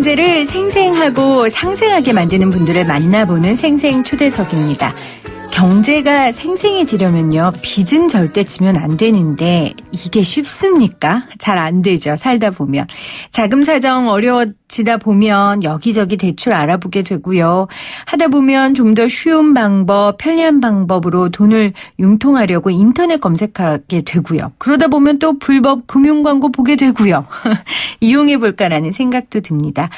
경제를 생생하고 상생하게 만드는 분들을 만나보는 생생초대석입니다. 경제가 생생해지려면요, 빚은 절대 지면 안 되는데 이게 쉽습니까? 잘 안 되죠. 살다 보면. 자금 사정 어려워지다 보면 여기저기 대출 알아보게 되고요. 하다 보면 좀 더 쉬운 방법, 편리한 방법으로 돈을 융통하려고 인터넷 검색하게 되고요. 그러다 보면 또 불법 금융 광고 보게 되고요. 이용해볼까라는 생각도 듭니다.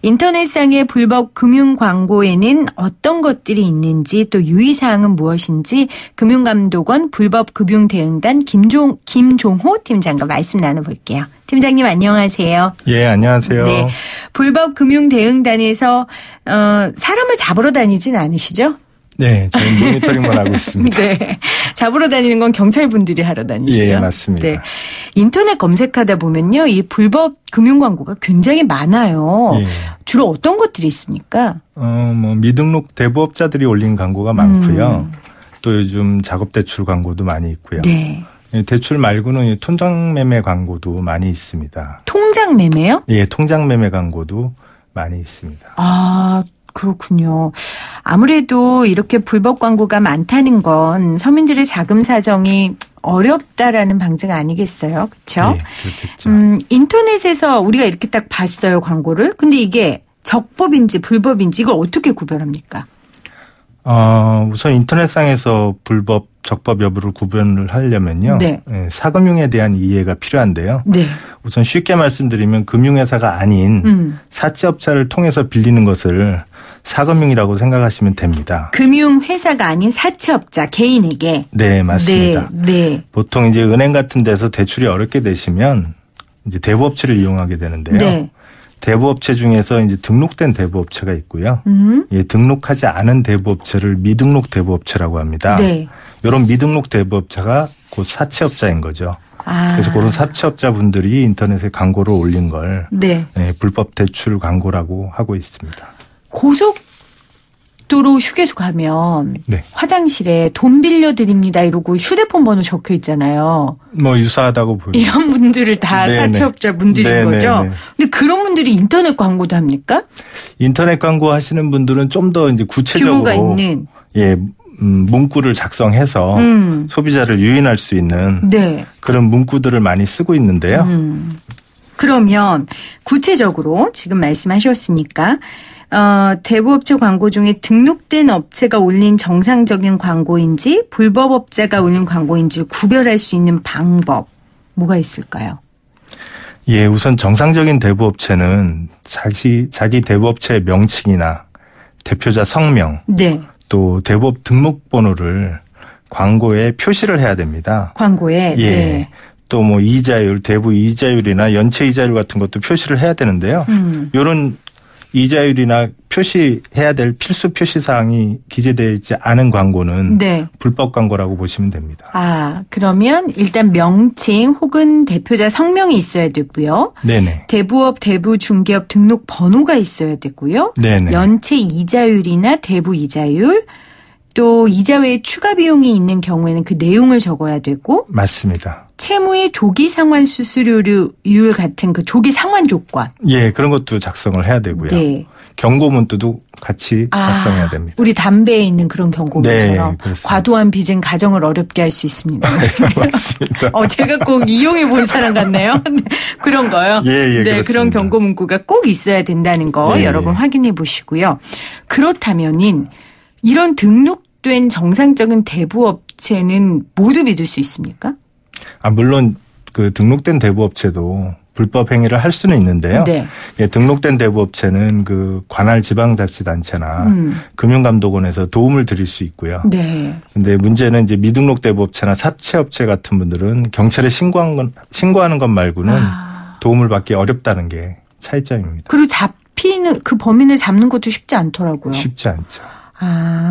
인터넷상의 불법 금융 광고에는 어떤 것들이 있는지 또 유의사항은 무엇인지 금융감독원 불법금융대응단 김종호 팀장과 말씀 나눠볼게요. 팀장님 안녕하세요. 예, 안녕하세요. 네, 불법금융대응단에서 사람을 잡으러 다니진 않으시죠? 네, 저는 모니터링만 하고 있습니다. 네, 잡으러 다니는 건 경찰분들이 하러 다니시죠? 예, 맞습니다. 네, 인터넷 검색하다 보면요, 이 불법 금융 광고가 굉장히 많아요. 예. 주로 어떤 것들이 있습니까? 미등록 대부업자들이 올린 광고가 많고요. 또 요즘 작업대출 광고도 많이 있고요. 네. 대출 말고는 통장매매 광고도 많이 있습니다. 통장매매요? 예, 통장매매 광고도 많이 있습니다. 아, 그렇군요. 아무래도 이렇게 불법 광고가 많다는 건 서민들의 자금 사정이 어렵다라는 방증 아니겠어요? 그렇죠? 네, 그렇겠죠. 인터넷에서 우리가 이렇게 딱 봤어요, 광고를. 근데 이게 적법인지 불법인지 이걸 어떻게 구별합니까? 우선 인터넷상에서 불법, 적법 여부를 구별을 하려면요. 네. 사금융에 대한 이해가 필요한데요. 네. 우선 쉽게 말씀드리면 금융회사가 아닌 사채업자를 통해서 빌리는 것을 사금융이라고 생각하시면 됩니다. 금융회사가 아닌 사채업자 개인에게. 네, 맞습니다. 네. 보통 이제 은행 같은 데서 대출이 어렵게 되시면 이제 대부업체를 이용하게 되는데요. 네. 대부업체 중에서 이제 등록된 대부업체가 있고요. 예, 등록하지 않은 대부업체를 미등록 대부업체라고 합니다. 네. 이런 미등록 대부업체가 곧 사채업자인 거죠. 아. 그래서 그런 사채업자 분들이 인터넷에 광고를 올린 걸 네. 불법 대출 광고라고 하고 있습니다. 고속도로 휴게소 가면 네. 화장실에 돈 빌려드립니다 이러고 휴대폰 번호 적혀 있잖아요. 유사하다고 보입니다. 이런 분들을 다 네네. 사채업자 분들인 네네네. 거죠. 근데 그런 분들이 인터넷 광고도 합니까? 인터넷 광고 하시는 분들은 좀 더 이제 구체적으로 규모가 있는. 예. 문구를 작성해서 소비자를 유인할 수 있는 네. 그런 문구들을 많이 쓰고 있는데요. 그러면 구체적으로 지금 말씀하셨으니까 대부업체 광고 중에 등록된 업체가 올린 정상적인 광고인지 불법업자가 올린 광고인지 구별할 수 있는 방법 뭐가 있을까요? 예, 우선 정상적인 대부업체는 자기 대부업체의 명칭이나 대표자 성명, 네. 또 대부업 등록번호를 광고에 표시를 해야 됩니다. 광고에. 예. 네. 또 이자율, 대부 이자율이나 연체 이자율 같은 것도 표시를 해야 되는데요. 이런 이자율이나 표시해야 될 필수 표시 사항이 기재되어 있지 않은 광고는 네. 불법 광고라고 보시면 됩니다. 아, 그러면 일단 명칭 혹은 대표자 성명이 있어야 되고요. 네네. 대부업, 대부중개업 등록 번호가 있어야 되고요. 네네. 연체 이자율이나 대부 이자율, 또 이자 외에 추가 비용이 있는 경우에는 그 내용을 적어야 되고. 맞습니다. 채무의 조기 상환 수수료율 같은 그 조기 상환 조건. 예, 그런 것도 작성을 해야 되고요. 네. 경고문도 같이 작성해야 됩니다. 우리 담배에 있는 그런 경고문처럼. 네, 그렇습니다. 과도한 빚은 가정을 어렵게 할 수 있습니다. 맞습니다. 제가 꼭 이용해 본 사람 같네요. 그런 거요. 예, 네, 그렇습니다. 그런 경고 문구가 꼭 있어야 된다는 거 여러분 확인해 보시고요. 그렇다면은 이런 등록된 정상적인 대부업체는 모두 믿을 수 있습니까? 물론 그 등록된 대부업체도 불법 행위를 할 수는 있는데요. 네. 예, 등록된 대부업체는 그 관할 지방자치단체나 금융감독원에서 도움을 드릴 수 있고요. 네. 근데 문제는 이제 미등록 대부업체나 사채업체 같은 분들은 경찰에 신고하는 것 말고는 도움을 받기 어렵다는 게 차이점입니다. 그리고 잡히는 그 범인을 잡는 것도 쉽지 않더라고요. 쉽지 않죠.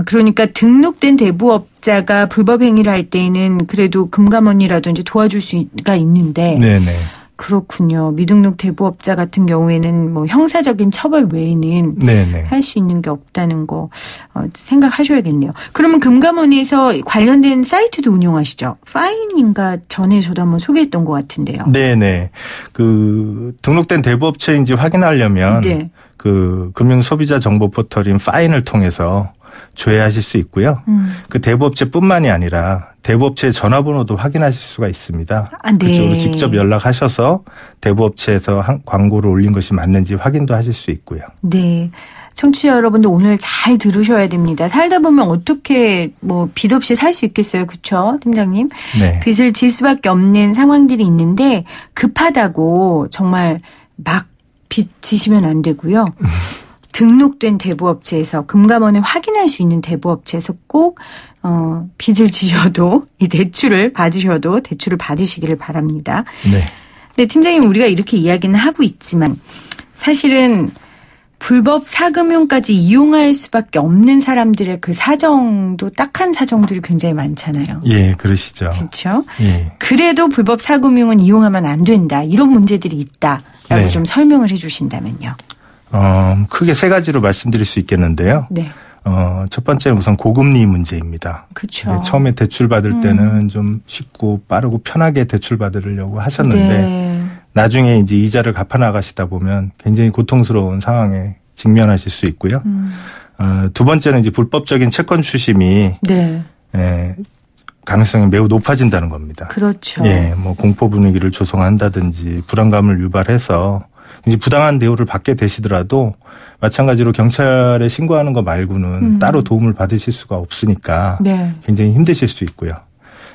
그러니까 등록된 대부업자가 불법 행위를 할 때에는 그래도 금감원이라든지 도와줄 수가 있는데. 네네. 그렇군요. 미등록 대부업자 같은 경우에는 형사적인 처벌 외에는 할 수 있는 게 없다는 거 생각하셔야겠네요. 그러면 금감원에서 관련된 사이트도 운영하시죠? 파인인가 전에 저도 한번 소개했던 것 같은데요. 네네. 그 등록된 대부업체인지 확인하려면 그 금융 소비자 정보 포털인 파인을 통해서 조회하실 수 있고요. 그 대부업체뿐만이 아니라 대부업체 전화번호도 확인하실 수가 있습니다. 네. 그쪽으로 직접 연락하셔서 대부업체에서 광고를 올린 것이 맞는지 확인도 하실 수 있고요. 네. 청취자 여러분들 오늘 잘 들으셔야 됩니다. 살다 보면 어떻게 뭐 빚 없이 살 수 있겠어요. 그렇죠, 팀장님? 네. 빚을 질 수밖에 없는 상황들이 있는데 급하다고 정말 막 빚 지시면 안 되고요. 등록된 대부업체에서 금감원을 확인할 수 있는 대부업체에서 꼭 빚을 지셔도 이 대출을 받으시기를 바랍니다. 네. 네, 팀장님 우리가 이렇게 이야기는 하고 있지만 사실은 불법 사금융까지 이용할 수밖에 없는 사람들의 그 사정도 딱한 사정들이 굉장히 많잖아요. 예, 그러시죠. 그렇죠. 예. 그래도 불법 사금융은 이용하면 안 된다. 이런 문제들이 있다라고 네. 좀 설명을 해 주신다면요. 크게 세 가지로 말씀드릴 수 있겠는데요. 네. 첫 번째는 우선 고금리 문제입니다. 그렇죠. 네, 처음에 대출 받을 때는 좀 쉽고 빠르고 편하게 대출 받으려고 하셨는데 네. 나중에 이제 이자를 갚아 나가시다 보면 굉장히 고통스러운 상황에 직면하실 수 있고요. 두 번째는 이제 불법적인 채권 추심이 네. 가능성이 매우 높아진다는 겁니다. 그렇죠. 예, 뭐 공포 분위기를 조성한다든지 불안감을 유발해서 이제 부당한 대우를 받게 되시더라도 마찬가지로 경찰에 신고하는 거 말고는 따로 도움을 받으실 수가 없으니까 네. 굉장히 힘드실 수 있고요.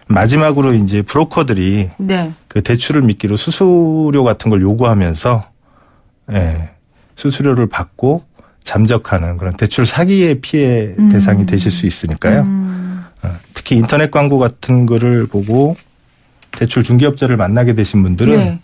마지막으로 이제 브로커들이 네. 그 대출을 미끼로 수수료 같은 걸 요구하면서 수수료를 받고 잠적하는 그런 대출 사기의 피해 대상이 되실 수 있으니까요. 특히 인터넷 광고 같은 거를 보고 대출 중개업자를 만나게 되신 분들은 네.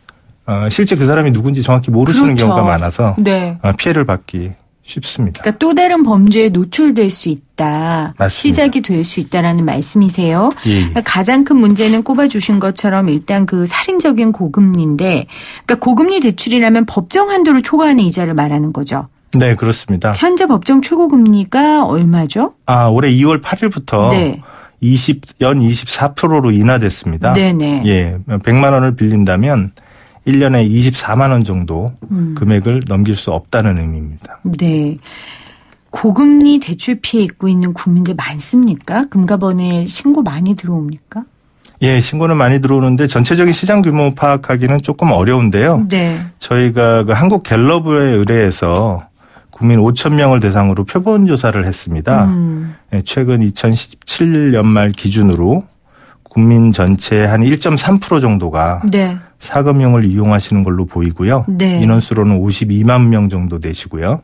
실제 그 사람이 누군지 정확히 모르시는 그렇죠. 경우가 많아서 네. 피해를 받기 쉽습니다. 그러니까 또 다른 범죄에 노출될 수 있다. 맞습니다. 시작이 될 수 있다라는 말씀이세요. 예. 그러니까 가장 큰 문제는 꼽아주신 것처럼 일단 그 살인적인 고금리인데 그러니까 고금리 대출이라면 법정 한도를 초과하는 이자를 말하는 거죠. 네, 그렇습니다. 현재 법정 최고금리가 얼마죠? 올해 2월 8일부터 네. 연 24%로 인하됐습니다. 네네. 예, 100만 원을 빌린다면 1년에 24만 원 정도 금액을 넘길 수 없다는 의미입니다. 네. 고금리 대출 피해 입고 있는 국민들 많습니까? 금감원에 신고 많이 들어옵니까? 예, 신고는 많이 들어오는데 전체적인 시장 규모 파악하기는 조금 어려운데요. 네. 저희가 그 한국 갤럽에 의뢰해서 국민 5천 명을 대상으로 표본 조사를 했습니다. 예, 최근 2017년 말 기준으로 국민 전체의 한 1.3% 정도가 네. 사금융을 이용하시는 걸로 보이고요. 네. 인원수로는 52만 명 정도 되시고요.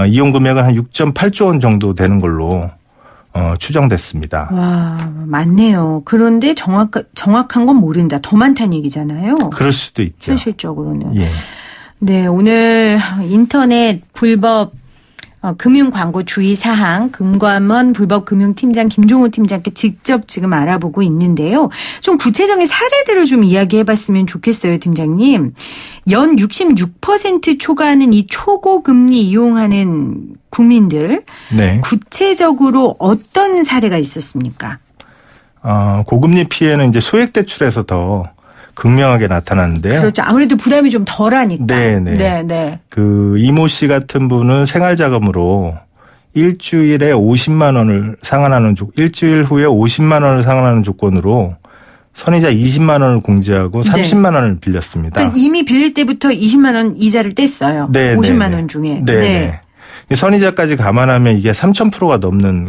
이용 금액은 한 6.8조 원 정도 되는 걸로 추정됐습니다. 와, 많네요. 그런데 정확한 건 모른다. 더 많다는 얘기잖아요. 그럴 수도 있죠. 현실적으로는. 예. 네, 오늘 인터넷 불법 금융 광고 주의 사항 금감원 불법 금융팀장 김종호 팀장께 직접 지금 알아보고 있는데요. 좀 구체적인 사례들을 좀 이야기해 봤으면 좋겠어요, 팀장님. 연 66% 초과하는 이 초고금리 이용하는 국민들. 네. 구체적으로 어떤 사례가 있었습니까? 고금리 피해는 이제 소액 대출에서 더 극명하게 나타나는데요. 그렇죠. 아무래도 부담이 좀 덜하니까. 네. 그 이모 씨 같은 분은 생활자금으로 일주일에 50만 원을 상환하는 일주일 후에 50만 원을 상환하는 조건으로 선이자 20만 원을 공제하고 30만 원을 빌렸습니다. 그러니까 이미 빌릴 때부터 20만 원 이자를 뗐어요. 네, 50만 원 중에. 네. 선이자까지 감안하면 이게 3,000%가 넘는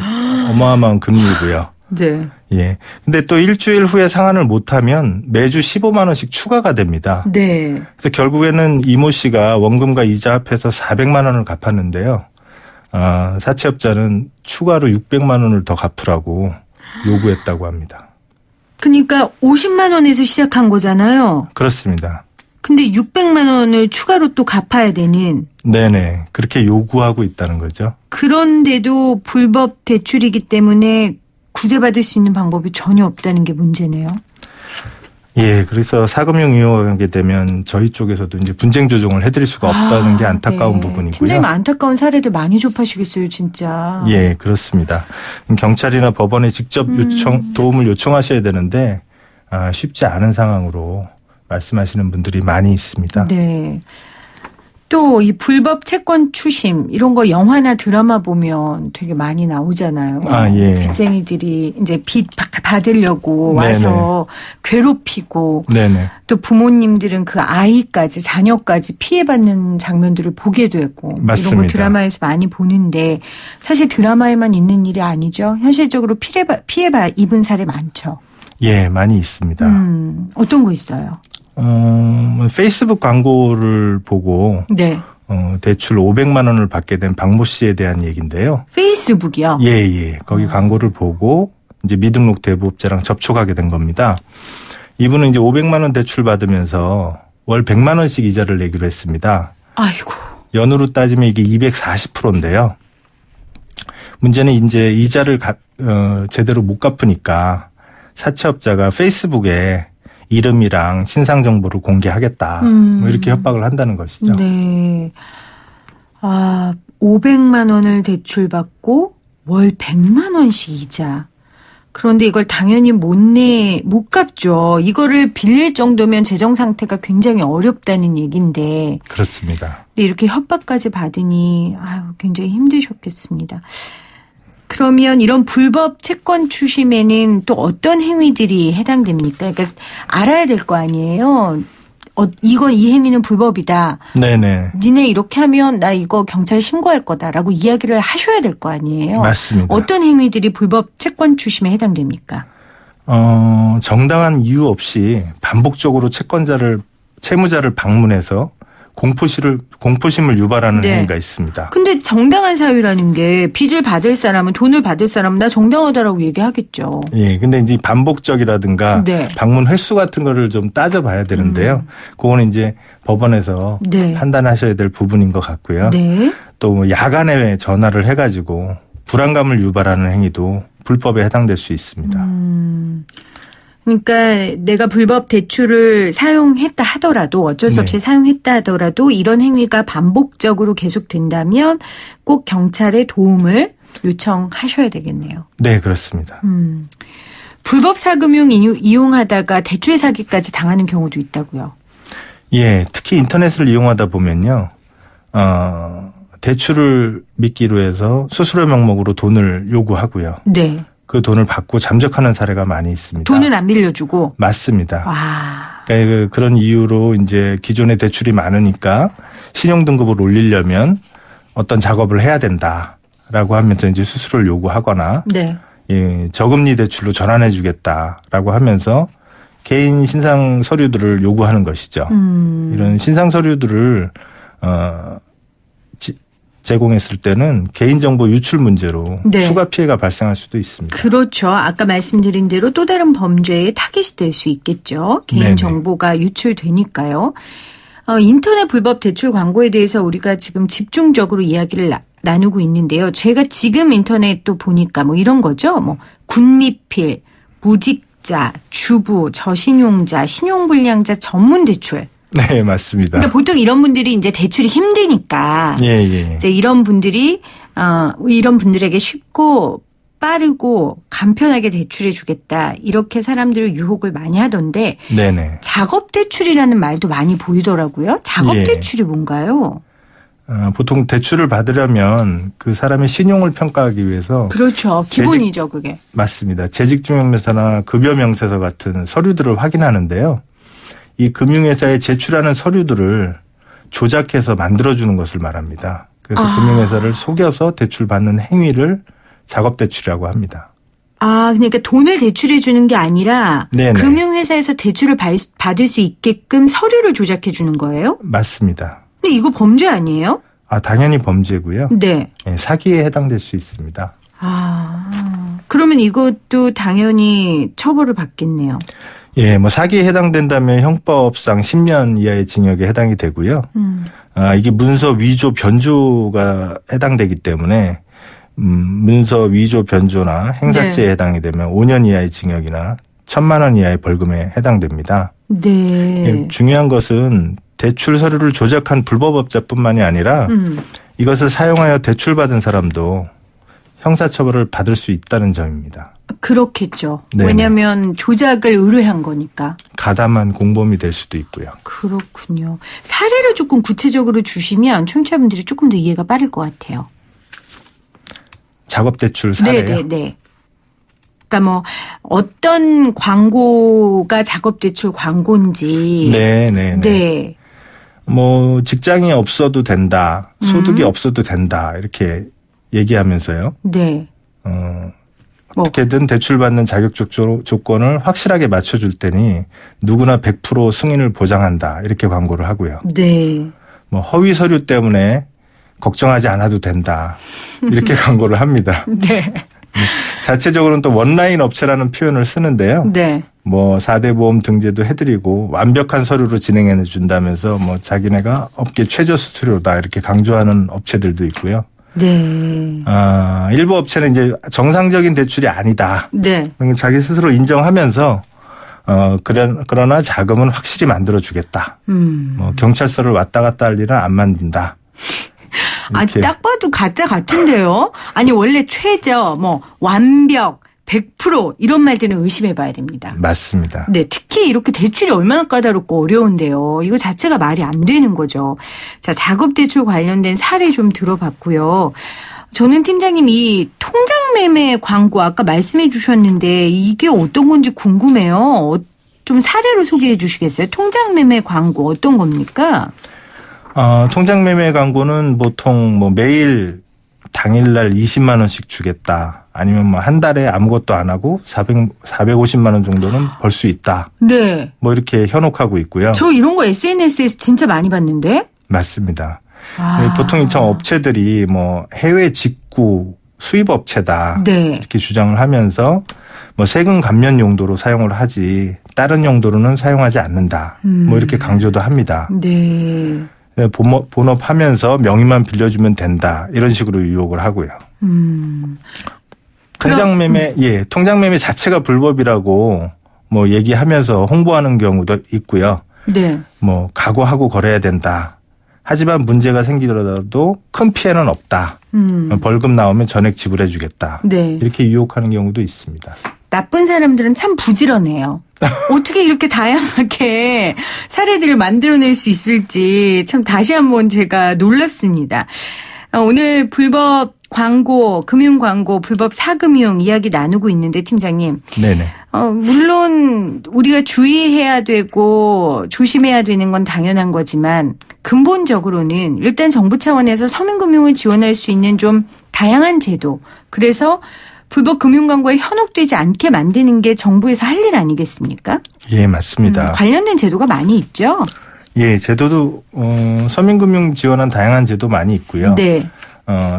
어마어마한 금리고요. 네. 예. 근데 또 일주일 후에 상환을 못하면 매주 15만 원씩 추가가 됩니다. 네. 그래서 결국에는 이모 씨가 원금과 이자 합해서 400만 원을 갚았는데요. 사채업자는 추가로 600만 원을 더 갚으라고 요구했다고 합니다. 그러니까 50만 원에서 시작한 거잖아요. 그렇습니다. 근데 600만 원을 추가로 또 갚아야 되는. 네네. 그렇게 요구하고 있다는 거죠. 그런데도 불법 대출이기 때문에 구제받을 수 있는 방법이 전혀 없다는 게 문제네요. 예, 그래서 사금융 이용하게 되면 저희 쪽에서도 이제 분쟁 조정을 해드릴 수가 없다는 게 안타까운 부분이고요. 팀장님 안타까운 사례들 많이 접하시겠어요, 진짜. 예, 그렇습니다. 경찰이나 법원에 직접 도움을 요청하셔야 되는데 쉽지 않은 상황으로 말씀하시는 분들이 많이 있습니다. 네. 또 이 불법 채권 추심 이런 거 영화나 드라마 보면 되게 많이 나오잖아요. 예. 빚쟁이들이 이제 빚 받으려고 와서 괴롭히고 네네. 또 부모님들은 그 아이까지 자녀까지 피해받는 장면들을 보게 되고 맞습니다. 이런 거 드라마에서 많이 보는데 사실 드라마에만 있는 일이 아니죠. 현실적으로 피해 입은 사례 많죠. 예, 많이 있습니다. 어떤 거 있어요? 페이스북 광고를 보고 네. 대출 500만 원을 받게 된 박모 씨에 대한 얘기인데요. 페이스북이요? 예. 거기 광고를 보고 이제 미등록 대부업자랑 접촉하게 된 겁니다. 이분은 이제 500만 원 대출 받으면서 월 100만 원씩 이자를 내기로 했습니다. 아이고. 연으로 따지면 이게 240%인데요. 문제는 이제 이자를 제대로 못 갚으니까 사채업자가 페이스북에 이름이랑 신상 정보를 공개하겠다. 뭐 이렇게 협박을 한다는 것이죠. 네. 500만 원을 대출받고 월 100만 원씩 이자. 그런데 이걸 당연히 못 갚죠. 이거를 빌릴 정도면 재정 상태가 굉장히 어렵다는 얘기인데. 그렇습니다. 근데 이렇게 협박까지 받으니 굉장히 힘드셨겠습니다. 그러면 이런 불법 채권 추심에는 또 어떤 행위들이 해당됩니까? 그러니까 알아야 될 거 아니에요. 이 행위는 불법이다. 네네. 니네 이렇게 하면 나 이거 경찰에 신고할 거다라고 이야기를 하셔야 될 거 아니에요. 맞습니다. 어떤 행위들이 불법 채권 추심에 해당됩니까? 정당한 이유 없이 반복적으로 채무자를 방문해서 공포심을 유발하는 행위가 있습니다. 근데 정당한 사유라는 게 빚을 받을 사람은 돈을 받을 사람은 나 정당하다라고 얘기하겠죠. 예. 근데 이제 반복적이라든가 방문 횟수 같은 거를 좀 따져봐야 되는데요. 그거는 이제 법원에서 판단하셔야 될 부분인 것 같고요. 또 야간에 전화를 해가지고 불안감을 유발하는 행위도 불법에 해당될 수 있습니다. 그러니까 내가 불법 대출을 사용했다 하더라도 어쩔 수 없이 사용했다 하더라도 이런 행위가 반복적으로 계속된다면 꼭 경찰의 도움을 요청하셔야 되겠네요. 네, 그렇습니다. 불법 사금융 이용하다가 대출 사기까지 당하는 경우도 있다고요. 예, 특히 인터넷을 이용하다 보면요. 대출을 믿기로 해서 수수료 명목으로 돈을 요구하고요. 네. 그 돈을 받고 잠적하는 사례가 많이 있습니다. 돈은 안 빌려주고? 맞습니다. 와. 그러니까 그런 이유로 이제 기존에 대출이 많으니까 신용등급을 올리려면 어떤 작업을 해야 된다라고 하면서 이제 수수료를 요구하거나 예, 저금리 대출로 전환해 주겠다라고 하면서 개인 신상 서류들을 요구하는 것이죠. 이런 신상 서류들을 제공했을 때는 개인정보 유출 문제로 추가 피해가 발생할 수도 있습니다. 그렇죠. 아까 말씀드린 대로 또 다른 범죄에 타깃이 될 수 있겠죠. 개인정보가 유출되니까요. 인터넷 불법 대출 광고에 대해서 우리가 지금 집중적으로 이야기를 나누고 있는데요. 제가 지금 인터넷 또 보니까 뭐 이런 거죠. 뭐 군미필, 무직자, 주부, 저신용자, 신용불량자 전문 대출. 네, 맞습니다. 그러니까 보통 이런 분들이 이제 대출이 힘드니까 이제 이런 분들에게 쉽고 빠르고 간편하게 대출해 주겠다. 이렇게 사람들을 유혹을 많이 하던데 작업 대출이라는 말도 많이 보이더라고요. 작업 대출이 뭔가요? 보통 대출을 받으려면 그 사람의 신용을 평가하기 위해서 그렇죠. 기본이죠, 그게. 맞습니다. 재직증명서나 급여명세서 같은 서류들을 확인하는데요. 이 금융회사에 제출하는 서류들을 조작해서 만들어주는 것을 말합니다. 그래서 금융회사를 속여서 대출받는 행위를 작업대출이라고 합니다. 그러니까 돈을 대출해 주는 게 아니라 금융회사에서 대출을 받을 수 있게끔 서류를 조작해 주는 거예요? 맞습니다. 근데 이거 범죄 아니에요? 당연히 범죄고요. 네, 사기에 해당될 수 있습니다. 그러면 이것도 당연히 처벌을 받겠네요. 예, 뭐 사기에 해당된다면 형법상 10년 이하의 징역에 해당이 되고요. 이게 문서 위조 변조가 해당되기 때문에 문서 위조 변조나 행사죄에 해당이 되면 5년 이하의 징역이나 1,000만 원 이하의 벌금에 해당됩니다. 예, 중요한 것은 대출 서류를 조작한 불법업자뿐만이 아니라 이것을 사용하여 대출받은 사람도 형사처벌을 받을 수 있다는 점입니다. 그렇겠죠. 네네. 왜냐하면 조작을 의뢰한 거니까. 가담한 공범이 될 수도 있고요. 그렇군요. 사례를 조금 구체적으로 주시면 청취자분들이 조금 더 이해가 빠를 것 같아요. 작업대출 사례요? 네네네. 그러니까 뭐 어떤 광고가 작업대출 광고인지. 네네네. 네. 뭐 직장이 없어도 된다, 소득이 없어도 된다 이렇게 얘기하면서요. 네. 어떻게든 대출받는 자격적 조건을 확실하게 맞춰줄 테니 누구나 100% 승인을 보장한다 이렇게 광고를 하고요. 네. 뭐 허위 서류 때문에 걱정하지 않아도 된다 이렇게 광고를 합니다. 네. 자체적으로는 또 원라인 업체라는 표현을 쓰는데요. 네. 뭐 4대 보험 등재도 해드리고 완벽한 서류로 진행해 준다면서 뭐 자기네가 업계 최저 수수료다 이렇게 강조하는 업체들도 있고요. 네. 일부 업체는 이제 정상적인 대출이 아니다. 네. 자기 스스로 인정하면서 그러나 자금은 확실히 만들어 주겠다. 뭐 경찰서를 왔다 갔다 할 일은 안 만든다. 딱 봐도 가짜 같은데요. 아니 원래 최저 뭐 완벽 100% 이런 말들은 의심해 봐야 됩니다. 맞습니다. 네, 특히 이렇게 대출이 얼마나 까다롭고 어려운데요. 이거 자체가 말이 안 되는 거죠. 자, 작업대출 관련된 사례 좀 들어봤고요. 저는 팀장님 이 통장매매 광고 아까 말씀해 주셨는데 이게 어떤 건지 궁금해요. 좀 사례로 소개해 주시겠어요? 통장매매 광고 어떤 겁니까? 통장매매 광고는 보통 뭐 매일 당일날 20만 원씩 주겠다. 아니면 뭐 한 달에 아무것도 안 하고 450만 원 정도는 벌 수 있다. 네. 뭐 이렇게 현혹하고 있고요. 저 이런 거 SNS에서 진짜 많이 봤는데? 맞습니다. 보통 이 업체들이 뭐 해외 직구 수입 업체다. 네. 이렇게 주장을 하면서 뭐 세금 감면 용도로 사용을 하지 다른 용도로는 사용하지 않는다. 뭐 이렇게 강조도 합니다. 네. 본업하면서 명의만 빌려주면 된다. 이런 식으로 유혹을 하고요. 통장매매 자체가 불법이라고 뭐 얘기하면서 홍보하는 경우도 있고요. 네. 뭐 각오하고 거래해야 된다. 하지만 문제가 생기더라도 큰 피해는 없다. 벌금 나오면 전액 지불해 주겠다. 네. 이렇게 유혹하는 경우도 있습니다. 나쁜 사람들은 참 부지런해요. 어떻게 이렇게 다양하게 사례들을 만들어낼 수 있을지 참 다시 한번 제가 놀랍습니다. 오늘 불법 광고, 금융광고, 불법 사금융 이야기 나누고 있는데 팀장님. 네네. 물론 우리가 주의해야 되고 조심해야 되는 건 당연한 거지만 근본적으로는 일단 정부 차원에서 서민금융을 지원할 수 있는 좀 다양한 제도. 그래서 불법 금융광고에 현혹되지 않게 만드는 게 정부에서 할 일 아니겠습니까? 예, 맞습니다. 관련된 제도가 많이 있죠? 예, 제도도 서민금융 지원한 다양한 제도 많이 있고요. 네.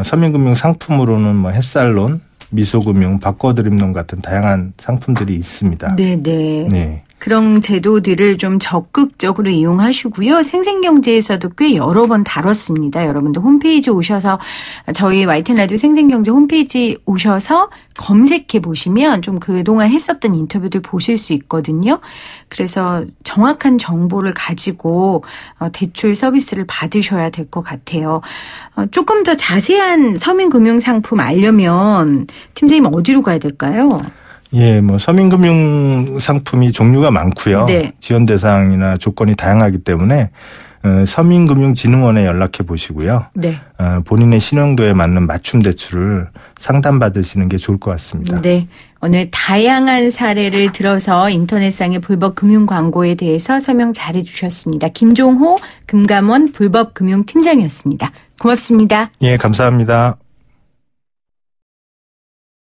서민금융 상품으로는 뭐 햇살론, 미소금융, 바꿔드림론 같은 다양한 상품들이 있습니다. 네네. 네. 그런 제도들을 좀 적극적으로 이용하시고요. 생생경제에서도 꽤 여러 번 다뤘습니다. 여러분들 홈페이지 오셔서 저희 YTN 라디오 생생경제 홈페이지 오셔서 검색해 보시면 좀 그동안 했었던 인터뷰들 보실 수 있거든요. 그래서 정확한 정보를 가지고 대출 서비스를 받으셔야 될 것 같아요. 조금 더 자세한 서민금융상품 알려면 팀장님 어디로 가야 될까요? 예, 뭐 서민금융 상품이 종류가 많고요. 네. 지원 대상이나 조건이 다양하기 때문에 서민금융진흥원에 연락해 보시고요. 네. 본인의 신용도에 맞는 맞춤 대출을 상담받으시는 게 좋을 것 같습니다. 네. 오늘 다양한 사례를 들어서 인터넷상의 불법 금융 광고에 대해서 설명 잘해 주셨습니다. 김종호 금감원 불법 금융 팀장이었습니다. 고맙습니다. 예, 감사합니다.